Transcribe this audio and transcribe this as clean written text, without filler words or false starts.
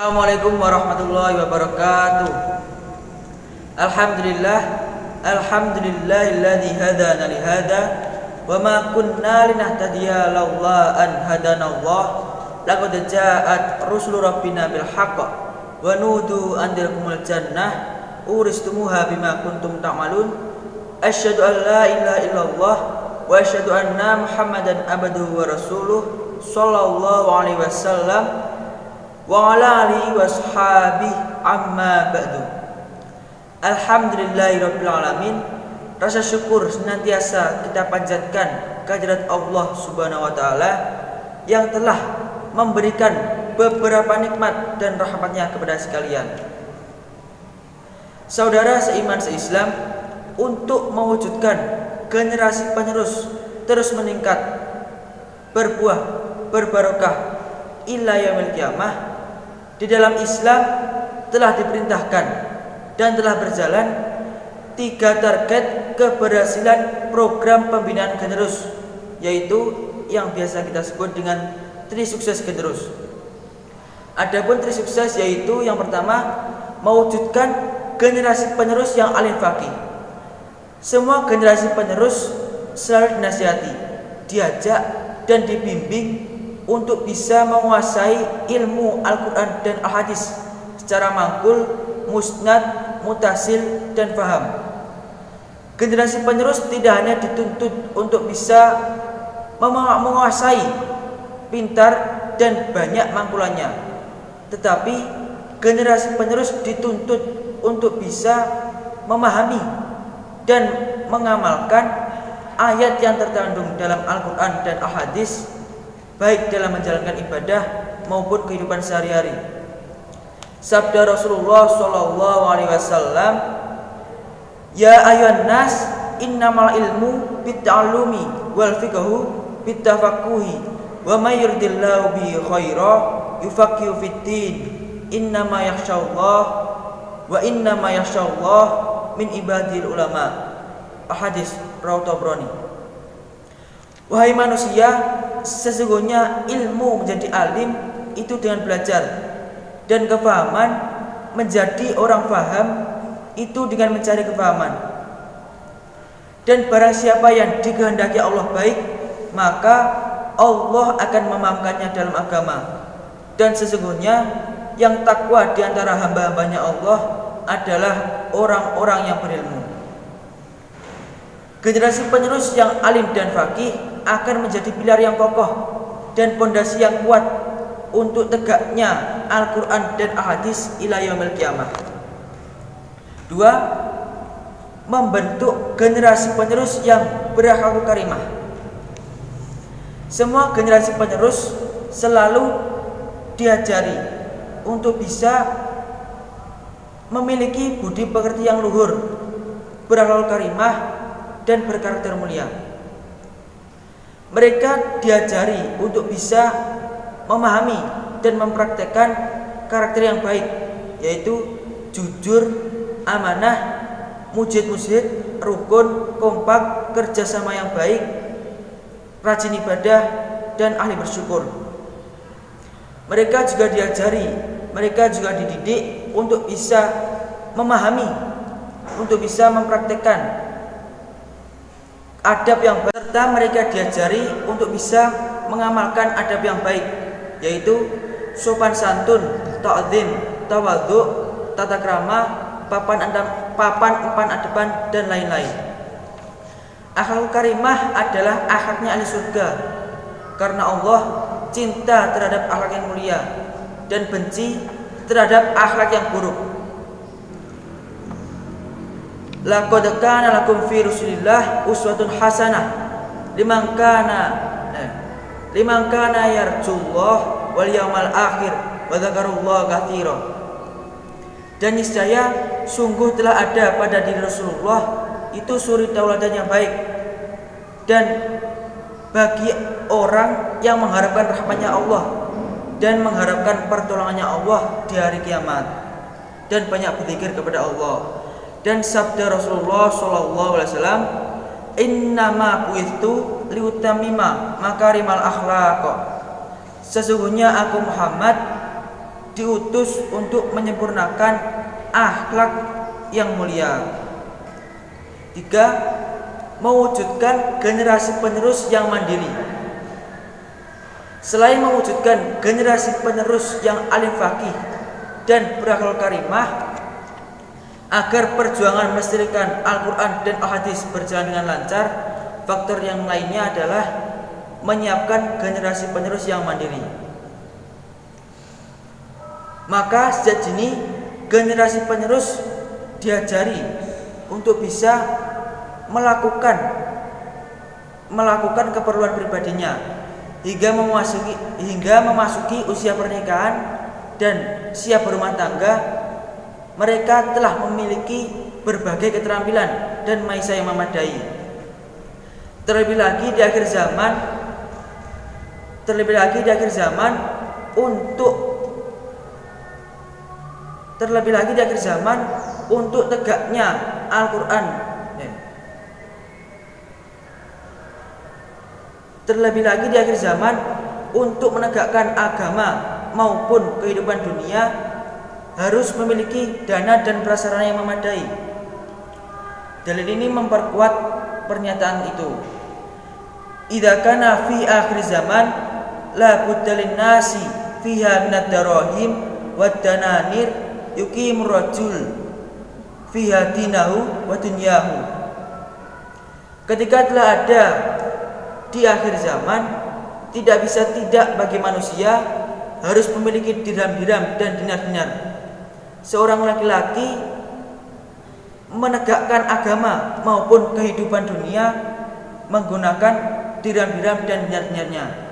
Assalamualaikum warahmatullahi wabarakatuh. Alhamdulillahilladzi hadana li hada wa ma kunna linahtadiya laula an hadanallah. Laqad ja'at rusulu rabbina bil haqq wa nudu an tilkumul jannah uristumuha bima kuntum ta'malun. Asyhadu an la ilaha illallah wa asyhadu anna Muhammadan abduhu wa rasuluh sallallahu alaihi wasallam wa ala alihi washabihi amma ba'du. Alhamdulillahirabbil alamin. Rasa syukur senantiasa kita panjatkan kehadirat Allah Subhanahu wa taala yang telah memberikan beberapa nikmat dan rahmatnya kepada sekalian. Saudara seiman seislam, untuk mewujudkan generasi penerus terus meningkat, berbuah, berbarokah ila yaumil qiyamah, di dalam Islam telah diperintahkan dan telah berjalan 3 target keberhasilan program pembinaan generus, yaitu yang biasa kita sebut dengan tri sukses generus. Adapun tri sukses yaitu yang pertama, mewujudkan generasi penerus yang alim faqih. Semua generasi penerus selalu dinasihati, diajak dan dibimbing untuk bisa menguasai ilmu Al-Quran dan Al-Hadis secara mangkul, musnad, mutasil, dan faham. Generasi penerus tidak hanya dituntut untuk bisa menguasai, pintar, dan banyak mangkulannya, tetapi generasi penerus dituntut untuk bisa memahami dan mengamalkan ayat yang terkandung dalam Al-Quran dan Al-Hadis, baik dalam menjalankan ibadah maupun kehidupan sehari-hari. Sabda Rasulullah sallallahu alaihi wasallam, "Ya ayyuhan nas, innamal ilmu bitta'allumi wal fiqhu bittafaqquhi, wa may yuridillahu bihi khaira yufaqihu fid-din. Innama yakhshallah min ibadil ulama." Hadis riwayat Tabrani. Wahai manusia, sesungguhnya ilmu menjadi alim itu dengan belajar, dan kefahaman menjadi orang faham itu dengan mencari kefahaman. Dan barang siapa yang dikehendaki Allah baik, maka Allah akan memahamkannya dalam agama. Dan sesungguhnya yang takwa di antara hamba-hambanya Allah adalah orang-orang yang berilmu. Generasi penerus yang alim dan faqih akan menjadi pilar yang kokoh dan pondasi yang kuat untuk tegaknya Al-Quran dan Al-Hadis ila yaumil qiyamah. 2. Membentuk generasi penerus yang berakhlak karimah. Semua generasi penerus selalu diajari untuk bisa memiliki budi pekerti yang luhur, berakhlak karimah, dan berkarakter mulia. Mereka diajari untuk bisa memahami dan mempraktekkan karakter yang baik, yaitu jujur, amanah, mujid-mujid, rukun, kompak, kerjasama yang baik, rajin ibadah, dan ahli bersyukur. Mereka juga dididik untuk bisa memahami, untuk bisa mempraktekkan adab yang baik, serta mereka diajari untuk bisa mengamalkan adab yang baik, yaitu sopan santun, ta'zim, tawadhu, tata krama, papan empan adepan, dan lain-lain. Akhlak karimah adalah akhlaknya ahli surga, karena Allah cinta terhadap akhlak yang mulia dan benci terhadap akhlak yang buruk. Laqad kana lakum fi Rasulillah uswatun hasanah liman kana yarjullah wal yaumal akhir wa dzakarallaha katsiran. Dan niscaya sungguh telah ada pada diri Rasulullah itu suri tauladan yang baik, dan bagi orang yang mengharapkan rahmatnya Allah dan mengharapkan pertolongannya Allah di hari kiamat, dan banyak berzikir kepada Allah. Dan sabda Rasulullah sallallahu alaihi wasallam, "Innama bu'itsu liutammima makarimal akhlaq." Sesungguhnya aku Muhammad diutus untuk menyempurnakan akhlak yang mulia. 3. Mewujudkan generasi penerus yang mandiri. Selain mewujudkan generasi penerus yang alim faqih dan berakhlak karimah, agar perjuangan melestarikan Al-Quran dan Al-Hadis berjalan dengan lancar, faktor yang lainnya adalah menyiapkan generasi penerus yang mandiri. Maka sejak dini generasi penerus diajari untuk bisa melakukan keperluan pribadinya hingga memasuki usia pernikahan dan siap berumah tangga. Mereka telah memiliki berbagai keterampilan dan maisha yang memadai. Terlebih lagi di akhir zaman untuk tegaknya Al-Quran. Terlebih lagi di akhir zaman untuk menegakkan agama maupun kehidupan dunia harus memiliki dana dan prasarana yang memadai. Dalil ini memperkuat pernyataan itu. Idza kana fi akhir zaman la budda lin-nasi fiha minad darahim wad dananir yuqimur rajul fiha dinahu wa dunyahu. Ketika telah ada di akhir zaman, tidak bisa tidak bagi manusia harus memiliki dirham-dirham dan dinar-dinar. Seorang laki-laki menegakkan agama maupun kehidupan dunia menggunakan dirham-dirham dan dinar-dinarnya.